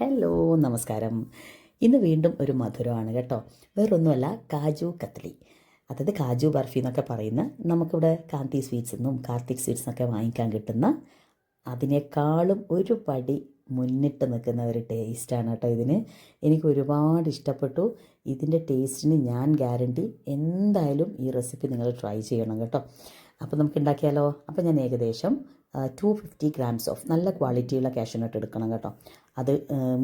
Hello, നമസ്കാരം. ഇന്ന് വീണ്ടും ഒരു മധുരമാണ് കേട്ടോ. വേറൊന്നുമല്ല, കാജു കത്ലി, അതായത് കാജു ബർഫി എന്നൊക്കെ പറയുന്ന, നമുക്കിവിടെ കാന്തി സ്വീറ്റ്സ് എന്നും കാർത്തിക് സ്വീറ്റ്സ് എന്നൊക്കെ വാങ്ങിക്കാൻ കിട്ടുന്ന അതിനേക്കാളും ഒരു പടി മുന്നിട്ട് നിൽക്കുന്ന ഒരു ടേസ്റ്റാണ് കേട്ടോ ഇതിന്. എനിക്ക് ഒരുപാട് ഇഷ്ടപ്പെട്ടു. ഇതിൻ്റെ ടേസ്റ്റിന് ഞാൻ ഗ്യാരണ്ടി. എന്തായാലും ഈ റെസിപ്പി നിങ്ങൾ ട്രൈ ചെയ്യണം കേട്ടോ. അപ്പോൾ നമുക്ക് ഉണ്ടാക്കിയാലോ. അപ്പോൾ ഞാൻ ഏകദേശം 250 ഗ്രാംസ് ഓഫ് നല്ല ക്വാളിറ്റിയുള്ള കാഷ്യൂനട്ട് എടുക്കണം കേട്ടോ. അത്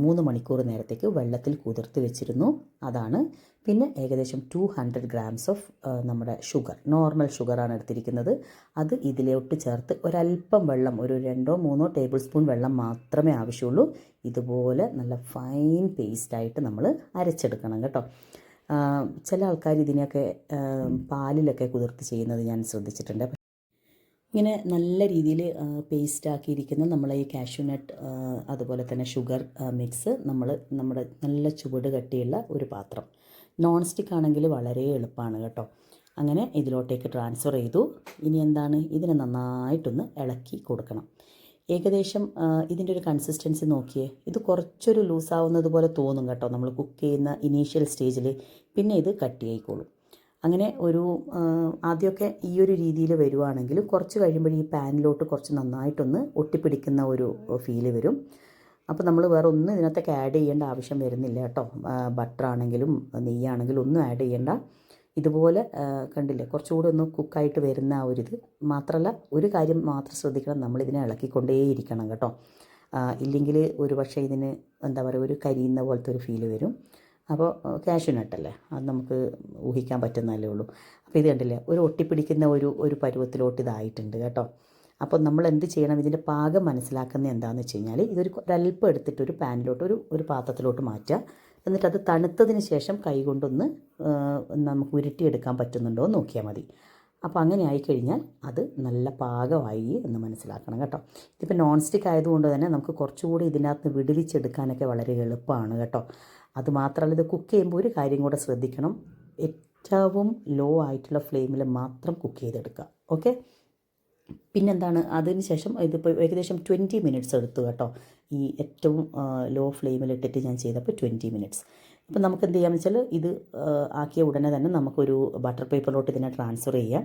3 മണിക്കൂർ നേരത്തേക്ക് വെള്ളത്തിൽ കുതിർത്ത് വെച്ചിരുന്നു. അതാണ്. പിന്നെ ഏകദേശം 200 ഗ്രാംസ് ഓഫ് നമ്മുടെ ഷുഗർ, നോർമൽ ഷുഗറാണ് എടുത്തിരിക്കുന്നത്. അത് ഇതിലോട്ട് ചേർത്ത് ഒരല്പം വെള്ളം, ഒരു 2-3 ടേബിൾ സ്പൂൺ വെള്ളം മാത്രമേ ആവശ്യമുള്ളൂ. ഇതുപോലെ നല്ല ഫൈൻ പേസ്റ്റായിട്ട് നമ്മൾ അരച്ചെടുക്കണം കേട്ടോ. ചില ആൾക്കാർ ഇതിനെയൊക്കെ പാലിലൊക്കെ കുതിർത്ത് ചെയ്യുന്നത് ഞാൻ ശ്രദ്ധിച്ചിട്ടുണ്ട്. ഇങ്ങനെ നല്ല രീതിയിൽ പേസ്റ്റാക്കിയിരിക്കുന്ന നമ്മളെ ഈ കാഷ്യൂനട്ട് അതുപോലെ തന്നെ ഷുഗർ മിക്സ് നമ്മുടെ നല്ല ചുവട് കട്ടിയുള്ള ഒരു പാത്രം, നോൺ സ്റ്റിക്ക് ആണെങ്കിൽ വളരെ എളുപ്പമാണ് കേട്ടോ. അങ്ങനെ ഇതിലോട്ടേക്ക് ട്രാൻസ്ഫർ ചെയ്തു. ഇനി എന്താണ്, ഇതിനെ നന്നായിട്ടൊന്ന് ഇളക്കി കൊടുക്കണം. ഏകദേശം ഇതിൻ്റെ ഒരു കൺസിസ്റ്റൻസി നോക്കിയേ, ഇത് കുറച്ചൊരു ലൂസാവുന്നത് പോലെ തോന്നും കേട്ടോ നമ്മൾ കുക്ക് ചെയ്യുന്ന ഇനീഷ്യൽ സ്റ്റേജിൽ. പിന്നെ ഇത് കട്ടിയായിക്കോളും. അങ്ങനെ ഒരു ആദ്യമൊക്കെ ഈ ഒരു രീതിയിൽ വരുവാണെങ്കിലും കുറച്ച് കഴിയുമ്പോൾ ഈ പാനിലോട്ട് കുറച്ച് നന്നായിട്ടൊന്ന് ഒട്ടിപ്പിടിക്കുന്ന ഒരു ഫീല് വരും. അപ്പോൾ നമ്മൾ വേറെ ഒന്നും ഇതിനകത്തൊക്കെ ആഡ് ചെയ്യേണ്ട ആവശ്യം വരുന്നില്ല കേട്ടോ. ബട്ടറാണെങ്കിലും നെയ്യാണെങ്കിലും ഒന്നും ആഡ് ചെയ്യേണ്ട. ഇതുപോലെ കണ്ടില്ലേ, കുറച്ചുകൂടി ഒന്ന് കുക്കായിട്ട് വരുന്ന ആ ഒരിത്. മാത്രമല്ല, ഒരു കാര്യം മാത്രം ശ്രദ്ധിക്കണം, നമ്മളിതിനെ ഇളക്കിക്കൊണ്ടേയിരിക്കണം കേട്ടോ. ഇല്ലെങ്കിൽ ഒരു പക്ഷേ ഇതിന് എന്താ പറയുക, ഒരു കരിയുന്ന പോലത്തെ ഒരു ഫീല് വരും. അപ്പോൾ കാഷ്യൂനട്ടല്ലേ, അത് നമുക്ക് ഊഹിക്കാൻ പറ്റുന്നതല്ലേ ഉള്ളൂ. അപ്പോൾ ഇത് കണ്ടില്ലേ, ഒരു ഒട്ടിപ്പിടിക്കുന്ന ഒരു പരുവത്തിലോട്ട് ഇതായിട്ടുണ്ട് കേട്ടോ. അപ്പോൾ നമ്മൾ എന്ത് ചെയ്യണം, ഇതിൻ്റെ പാകം മനസ്സിലാക്കുന്നത് എന്താണെന്ന് വെച്ച് കഴിഞ്ഞാൽ, ഒരല്പം എടുത്തിട്ട് ഒരു പാനിലോട്ട് ഒരു പാത്രത്തിലോട്ട് മാറ്റുക. എന്നിട്ട് അത് തണുത്തതിന് ശേഷം കൈകൊണ്ടൊന്ന് നമുക്ക് ഉരുട്ടിയെടുക്കാൻ പറ്റുന്നുണ്ടോ എന്ന് നോക്കിയാൽ മതി. അപ്പോൾ അങ്ങനെ ആയിക്കഴിഞ്ഞാൽ അത് നല്ല പാകമായി എന്ന് മനസ്സിലാക്കണം കേട്ടോ. ഇതിപ്പോൾ നോൺ സ്റ്റിക്ക് ആയതുകൊണ്ട് തന്നെ നമുക്ക് കുറച്ചുകൂടി ഇതിനകത്ത് വിടുവിച്ചെടുക്കാനൊക്കെ വളരെ എളുപ്പമാണ് കേട്ടോ. അതുമാത്രമല്ല, ഇത് കുക്ക് ചെയ്യുമ്പോൾ ഒരു കാര്യം കൂടെ ശ്രദ്ധിക്കണം, ഏറ്റവും ലോ ആയിട്ടുള്ള ഫ്ലെയിമിൽ മാത്രം കുക്ക് ചെയ്തെടുക്കുക. ഓക്കെ. പിന്നെന്താണ്, അതിന് ശേഷം ഇതിപ്പോൾ ഏകദേശം 20 മിനിറ്റ്സ് എടുത്തു കേട്ടോ. ഈ ഏറ്റവും ലോ ഫ്ലെയിമിലിട്ടിട്ട് ഞാൻ ചെയ്തപ്പോൾ 20 മിനിറ്റ്സ്. അപ്പോൾ നമുക്ക് എന്ത് ചെയ്യാമെന്ന് വെച്ചാൽ, ഇത് ആക്കിയ ഉടനെ തന്നെ നമുക്കൊരു ബട്ടർ പേപ്പറിലോട്ട് ഇതിനെ ട്രാൻസ്ഫർ ചെയ്യാം.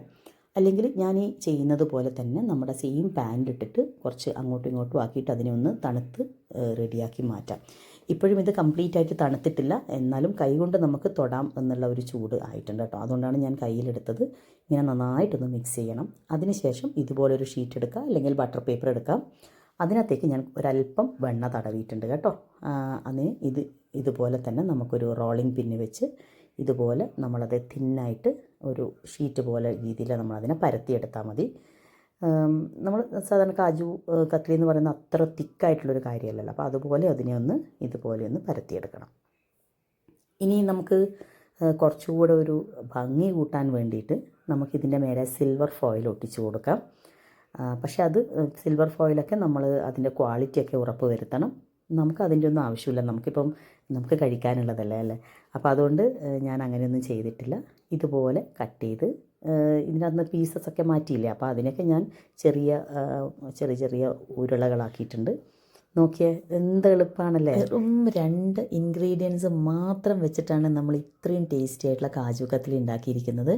അല്ലെങ്കിൽ ഞാൻ ഈ ചെയ്യുന്നത് പോലെ തന്നെ നമ്മുടെ സെയിം പാനിലിട്ടിട്ട് കുറച്ച് അങ്ങോട്ടും ഇങ്ങോട്ടും ആക്കിയിട്ട് അതിനെ ഒന്ന് തണുത്ത് റെഡിയാക്കി മാറ്റാം. ഇപ്പോഴും ഇത് കംപ്ലീറ്റ് ആയിട്ട് തണുത്തിട്ടില്ല, എന്നാലും കൈകൊണ്ട് നമുക്ക് തൊടാം എന്നുള്ള ഒരു ചൂട് ആയിട്ടുണ്ട് കേട്ടോ. അതുകൊണ്ടാണ് ഞാൻ കയ്യിലെടുത്തത്. ഇങ്ങനെ നന്നായിട്ടൊന്ന് മിക്സ് ചെയ്യണം. അതിനുശേഷം ഇതുപോലൊരു ഷീറ്റ് എടുക്കുക, അല്ലെങ്കിൽ ബട്ടർ പേപ്പർ എടുക്കാം. അതിനകത്തേക്ക് ഞാൻ ഒരല്പം വെണ്ണ തടവിയിട്ടുണ്ട് കേട്ടോ. അതിന് ഇതുപോലെ തന്നെ നമുക്കൊരു റോളിംഗ് പിന്ന് വെച്ച് ഇതുപോലെ നമ്മളത് തിന്നായിട്ട് ഒരു ഷീറ്റ് പോലെ രീതിയിൽ നമ്മളതിനെ പരത്തിയെടുത്താൽ മതി. നമ്മൾ സാധാരണ കാജു കത്ലി എന്ന് പറയുന്ന അത്ര തിക്കായിട്ടുള്ളൊരു കാര്യമല്ലല്ലോ. അപ്പോൾ അതുപോലെ അതിനെ ഇതുപോലെ ഒന്ന് പരത്തിയെടുക്കണം. ഇനി നമുക്ക് കുറച്ചുകൂടെ ഒരു ഭംഗി കൂട്ടാൻ വേണ്ടിയിട്ട് നമുക്കിതിൻ്റെ മേലെ സിൽവർ ഫോയിൽ ഒട്ടിച്ച് കൊടുക്കാം. പക്ഷേ അത് സിൽവർ ഫോയിലൊക്കെ നമ്മൾ അതിൻ്റെ ക്വാളിറ്റിയൊക്കെ ഉറപ്പ് വരുത്തണം. നമുക്ക് അതിൻ്റെ ഒന്നും ആവശ്യമില്ല, നമുക്ക് കഴിക്കാനുള്ളതല്ലേ അല്ലേ. അപ്പോൾ അതുകൊണ്ട് ഞാൻ അങ്ങനെയൊന്നും ചെയ്തിട്ടില്ല. ഇതുപോലെ കട്ട് ചെയ്ത് ഇതിനകത്ത് പീസസൊക്കെ മാറ്റിയില്ലേ, അപ്പോൾ അതിനൊക്കെ ഞാൻ ചെറിയ ചെറിയ ഉരുളകളാക്കിയിട്ടുണ്ട്. നോക്കിയേ, എന്ത് എളുപ്പമാണല്ലേ. 2 ഇൻഗ്രീഡിയൻസ് മാത്രം വെച്ചിട്ടാണ് നമ്മൾ ഇത്രയും ടേസ്റ്റി ആയിട്ടുള്ള കാജു കത്ലി ഉണ്ടാക്കിയിരിക്കുന്നത്.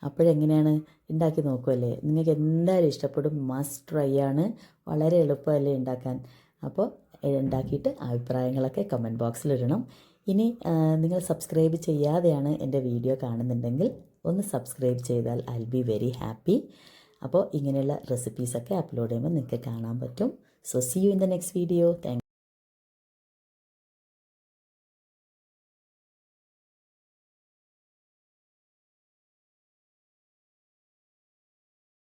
അപ്പോഴെങ്ങനെയാണ്, ഉണ്ടാക്കി നോക്കുമല്ലേ, നിങ്ങൾക്ക് എന്തായാലും ഇഷ്ടപ്പെടും. മസ്റ്റ് ട്രൈ ആണ്, വളരെ എളുപ്പമല്ലേ ഉണ്ടാക്കാൻ. അപ്പോൾ ഉണ്ടാക്കിയിട്ട് അഭിപ്രായങ്ങളൊക്കെ കമൻറ്റ് ബോക്സിലിടണം. ഇനി നിങ്ങൾ സബ്സ്ക്രൈബ് ചെയ്യാതെയാണ് എൻ്റെ വീഡിയോ കാണുന്നുണ്ടെങ്കിൽ ഒന്ന് സബ്സ്ക്രൈബ് ചെയ്താൽ I will be very happy. അപ്പോൾ ഇങ്ങനെയുള്ള റെസിപ്പീസൊക്കെ അപ്ലോഡ് ചെയ്യുമ്പോൾ നിങ്ങൾക്ക് കാണാൻ പറ്റും. So see you in the next video. Thank